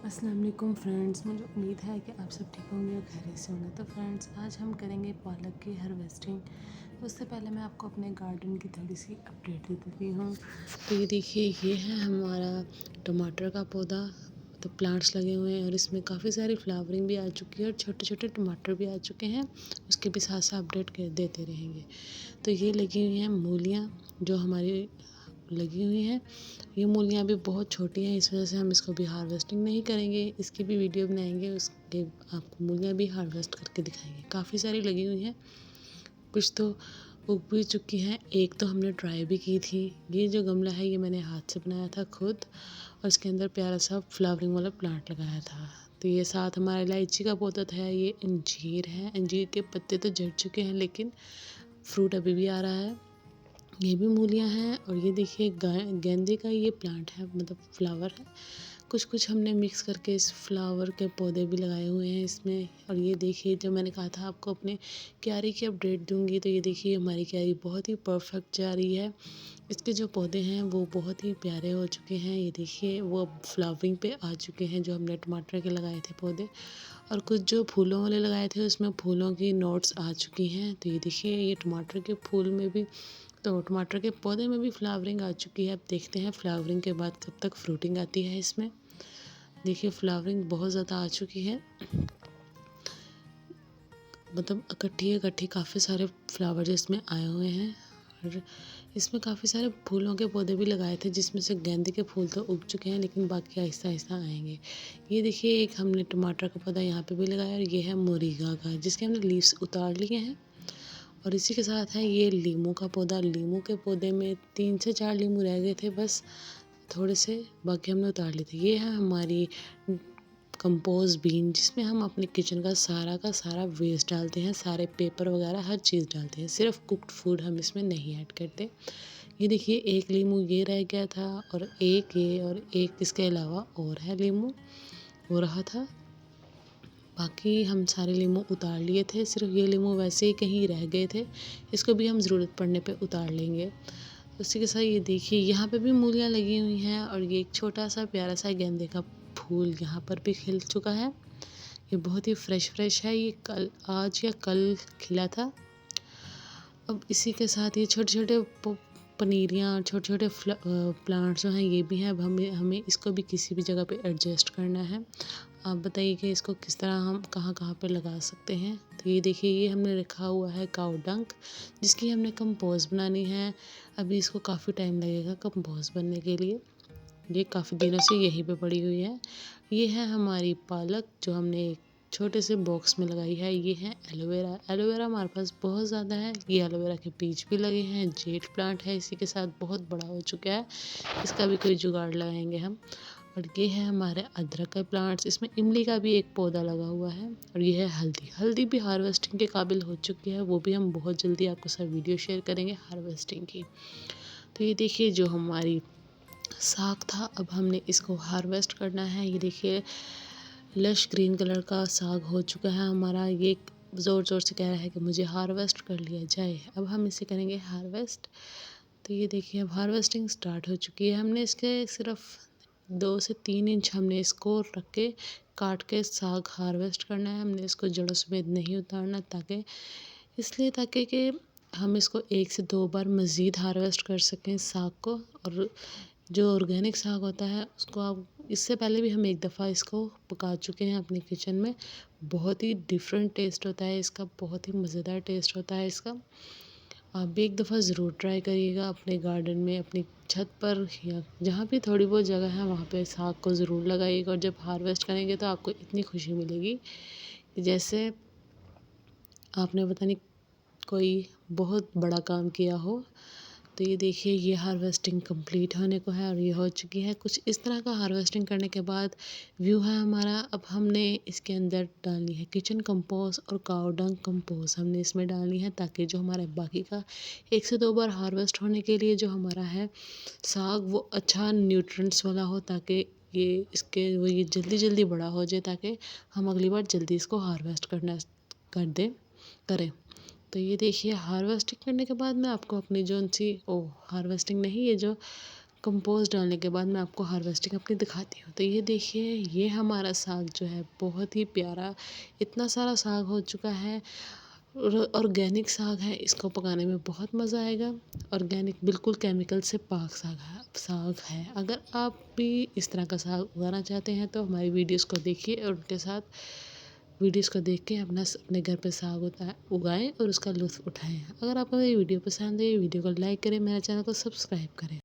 अस्सलाम वालेकुम फ्रेंड्स, मुझे उम्मीद है कि आप सब ठीक होंगे और खैरियत से होंगे। तो फ्रेंड्स, आज हम करेंगे पालक की हार्वेस्टिंग। उससे पहले मैं आपको अपने गार्डन की थोड़ी सी अपडेट दे देती हूँ। तो ये देखिए, ये है हमारा टमाटर का पौधा। तो प्लांट्स लगे हुए हैं और इसमें काफ़ी सारी फ्लावरिंग भी आ चुकी है और छोटे छोटे टमाटर भी आ चुके हैं। उसके भी साथ साथ अपडेट देते रहेंगे। तो ये लगी हुई हैं मूलियाँ जो हमारी लगी हुई हैं। ये मूलियाँ भी बहुत छोटी हैं, इस वजह से हम इसको भी हार्वेस्टिंग नहीं करेंगे। इसकी भी वीडियो बनाएंगे, उसके आपको मूलियाँ भी हार्वेस्ट करके दिखाएंगे। काफ़ी सारी लगी हुई हैं, कुछ तो उग भी चुकी हैं, एक तो हमने ट्राई भी की थी। ये जो गमला है ये मैंने हाथ से बनाया था खुद, और इसके अंदर प्यारा सा फ्लावरिंग वाला प्लांट लगाया था। तो ये साथ हमारा इलायची का पौधा था। ये अंजीर है, अंजीर के पत्ते तो झड़ चुके हैं लेकिन फ्रूट अभी भी आ रहा है। ये भी मूलियाँ हैं और ये देखिए गेंदे का ये प्लांट है, मतलब फ्लावर है। कुछ कुछ हमने मिक्स करके इस फ्लावर के पौधे भी लगाए हुए हैं इसमें। और ये देखिए, जो मैंने कहा था आपको अपने क्यारी की अपडेट दूंगी, तो ये देखिए हमारी क्यारी बहुत ही परफेक्ट जा रही है। इसके जो पौधे हैं वो बहुत ही प्यारे हो चुके हैं। ये देखिए, वो अब फ्लावरिंग पे आ चुके हैं जो हमने टमाटर के लगाए थे पौधे। और कुछ जो फूलों वाले लगाए थे उसमें फूलों की नोट्स आ चुकी हैं। तो ये देखिए, ये टमाटर के फूल में भी, तो टमाटर के पौधे में भी फ्लावरिंग आ चुकी है। अब देखते हैं फ्लावरिंग के बाद कब तक फ्रूटिंग आती है इसमें। देखिए, फ्लावरिंग बहुत ज़्यादा आ चुकी है, मतलब इकट्ठी इकट्ठी काफ़ी सारे फ्लावर इसमें आए हुए हैं। और इसमें काफ़ी सारे फूलों के पौधे भी लगाए थे, जिसमें से गेंदे के फूल तो उग चुके हैं लेकिन बाकी आहिस्ता आहिस्ता आएंगे। ये देखिए, एक हमने टमाटर का पौधा यहाँ पे भी लगाया और ये है मोरिंगा का, जिसके हमने लीव्स उतार लिए हैं। और इसी के साथ है ये लीमू का पौधा। लीमू के पौधे में 3 से 4 लीमू रह गए थे बस, थोड़े से, बाकी हमने उतार लिए थे। ये है हमारी कंपोस्ट बीन, जिसमें हम अपने किचन का सारा वेस्ट डालते हैं, सारे पेपर वगैरह हर चीज़ डालते हैं, सिर्फ कुक्ड फूड हम इसमें नहीं ऐड करते। ये देखिए, एक लीमू ये रह गया था और एक ये, और एक इसके अलावा और है लीमू हो रहा था। बाकी हम सारे लीमू उतार लिए थे, सिर्फ ये लीमू वैसे ही कहीं रह गए थे। इसको भी हम ज़रूरत पड़ने पे उतार लेंगे। उसी के साथ ये देखिए, यहाँ पे भी मूलियाँ लगी हुई हैं और ये एक छोटा सा प्यारा सा गेंदे का फूल यहाँ पर भी खिल चुका है। ये बहुत ही फ्रेश है, ये कल, आज या कल खिला था। अब इसी के साथ ये छोटे छोटे पनीरियाँ और छोटे छोटे प्लांट्स जो हैं ये भी हैं। अब हमें हमें इसको भी किसी भी जगह पे एडजस्ट करना है। आप बताइए कि इसको किस तरह हम कहाँ कहाँ पे लगा सकते हैं। तो ये देखिए, ये हमने रखा हुआ है काऊ डंक, जिसकी हमने कंपोस्ट बनानी है। अभी इसको काफ़ी टाइम लगेगा कंपोस्ट बनने के लिए, ये काफ़ी दिनों से यहीं पे पड़ी हुई है। ये है हमारी पालक जो हमने एक छोटे से बॉक्स में लगाई है। ये है एलोवेरा। एलोवेरा हमारे पास बहुत ज़्यादा है। ये एलोवेरा के बीज भी लगे हैं, जेट प्लांट है इसी के साथ, बहुत बड़ा हो चुका है। इसका भी कोई जुगाड़ लगाएंगे हम। और ये है हमारे अदरक के प्लांट्स, इसमें इमली का भी एक पौधा लगा हुआ है। और ये है हल्दी। हल्दी भी हार्वेस्टिंग के काबिल हो चुकी है, वो भी हम बहुत जल्दी आपके साथ वीडियो शेयर करेंगे हार्वेस्टिंग की। तो ये देखिए, जो हमारी साग था, अब हमने इसको हार्वेस्ट करना है। ये देखिए, लश ग्रीन कलर का साग हो चुका है हमारा। ये ज़ोर ज़ोर से कह रहा है कि मुझे हार्वेस्ट कर लिया जाए। अब हम इसे करेंगे हार्वेस्ट। तो ये देखिए, अब हार्वेस्टिंग स्टार्ट हो चुकी है। हमने इसके सिर्फ 2 से 3 इंच हमने इसको रख के काट के साग हार्वेस्ट करना है। हमने इसको जड़ों समेत नहीं उतारना, ताकि इसलिए ताकि कि हम इसको 1 से 2 बार मज़ीद हार्वेस्ट कर सकें साग को। और जो ऑर्गेनिक साग होता है उसको आप, इससे पहले भी हम एक दफ़ा इसको पका चुके हैं अपने किचन में। बहुत ही डिफरेंट टेस्ट होता है इसका, बहुत ही मज़ेदार टेस्ट होता है इसका। आप भी एक दफ़ा ज़रूर ट्राई करिएगा अपने गार्डन में, अपनी छत पर, या जहाँ भी थोड़ी बहुत जगह है वहाँ पे साग को ज़रूर लगाइएगा। और जब हार्वेस्ट करेंगे तो आपको इतनी खुशी मिलेगी कि जैसे आपने पता नहीं कोई बहुत बड़ा काम किया हो। तो ये देखिए, ये हार्वेस्टिंग कंप्लीट होने को है और ये हो चुकी है। कुछ इस तरह का हार्वेस्टिंग करने के बाद व्यू है हमारा। अब हमने इसके अंदर डालनी है किचन कंपोस्ट और काऊ डंग कंपोस्ट हमने इसमें डालनी है, ताकि जो हमारे बाकी का 1 से 2 बार हार्वेस्ट होने के लिए जो हमारा है साग, वो अच्छा न्यूट्रिएंट्स वाला हो, ताकि ये जल्दी जल्दी बड़ा हो जाए, ताकि हम अगली बार जल्दी इसको हार्वेस्ट करें। तो ये देखिए, हार्वेस्टिंग करने के बाद मैं आपको अपनी हार्वेस्टिंग नहीं, ये जो कंपोस्ट डालने के बाद मैं आपको हार्वेस्टिंग अपनी दिखाती हूँ। तो ये देखिए, ये हमारा साग जो है बहुत ही प्यारा, इतना सारा साग हो चुका है और ऑर्गेनिक साग है। इसको पकाने में बहुत मज़ा आएगा। ऑर्गेनिक बिल्कुल केमिकल से पाक साग है। अगर आप भी इस तरह का साग उगाना चाहते हैं तो हमारी वीडियोस को देखिए और उनके साथ वीडियोस को देख के अपने घर पे साग उगाएं और उसका लुत्फ़ उठाएं। अगर आपको मेरी वीडियो पसंद है, वीडियो को लाइक करें, मेरे चैनल को सब्सक्राइब करें।